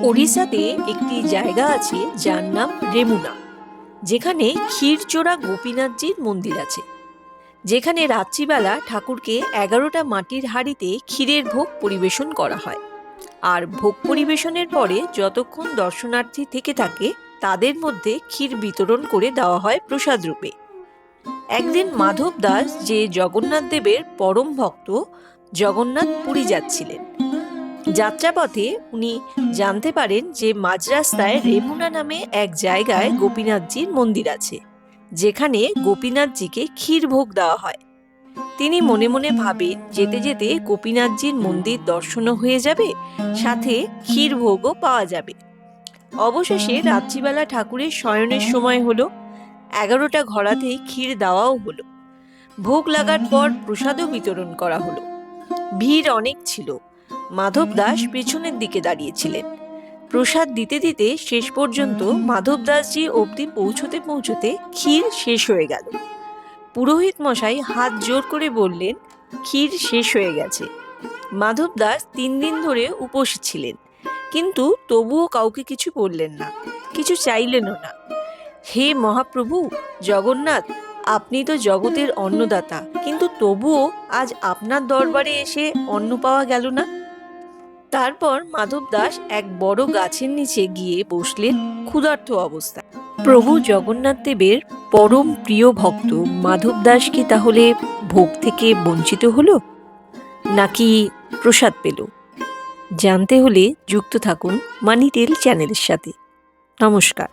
ওড়িশাতে একটি জায়গা আছে যার নাম রেমুনা, যেখানে ক্ষীরচোরা গোপীনাথজির মন্দির আছে। যেখানে রাত্রিবেলা ঠাকুরকে 11টা মাটির হাঁড়িতে ক্ষীরের ভোগ পরিবেশন করা হয়। আর ভোগ পরিবেশনের পরে যতক্ষণ দর্শনার্থী থেকে থাকে তাদের মধ্যে ক্ষীর বিতরণ করে দেওয়া হয় প্রসাদ রূপে। একদিন মাধব দাস, যে জগন্নাথ দেবের পরম ভক্ত, জগন্নাথ পুরী যাচ্ছিলেন। যাত্রাপথে উনি জানতে পারেন যে মাঝ রাস্তায় রেমুনা নামে এক জায়গায় গোপীনাথজির মন্দির আছে, যেখানে গোপীনাথজিকে ক্ষীর ভোগ দেওয়া হয়। তিনি মনে মনে ভাবেন যেতে যেতে গোপীনাথজির মন্দির দর্শনও হয়ে যাবে, সাথে ক্ষীর ভোগও পাওয়া যাবে। অবশেষে রাত্রিবেলা ঠাকুরের শয়নের সময় হলো। 11টা ঘোড়াতেই ক্ষীর দেওয়াও হলো। ভোগ লাগার পর প্রসাদও বিতরণ করা হলো। ভিড় অনেক ছিল। মাধব দাস পেছনের দিকে দাঁড়িয়েছিলেন। প্রসাদ দিতে দিতে শেষ পর্যন্ত মাধব দাসজি অবধি পৌঁছতে পৌঁছতে ক্ষীর শেষ হয়ে গেল। পুরোহিত মশাই হাত জোর করে বললেন, ক্ষীর শেষ হয়ে গেছে। মাধব দাস 3 দিন ধরে উপোস ছিলেন, কিন্তু তবুও কাউকে কিছু বললেন না, কিছু চাইলেনও না। হে মহাপ্রভু জগন্নাথ, আপনি তো জগতের অন্নদাতা, কিন্তু তবুও আজ আপনার দরবারে এসে অন্ন পাওয়া গেল না। তারপর মাধব দাস এক বড় গাছের নিচে গিয়ে বসলেন ক্ষুধার্ত অবস্থায়। প্রভু জগন্নাথ দেবের পরম প্রিয় ভক্ত মাধব দাস কি তাহলে ভোগ থেকে বঞ্চিত হলো, নাকি প্রসাদ পেল? জানতে হলে যুক্ত থাকুন মানি টেল চ্যানেলের সাথে। নমস্কার।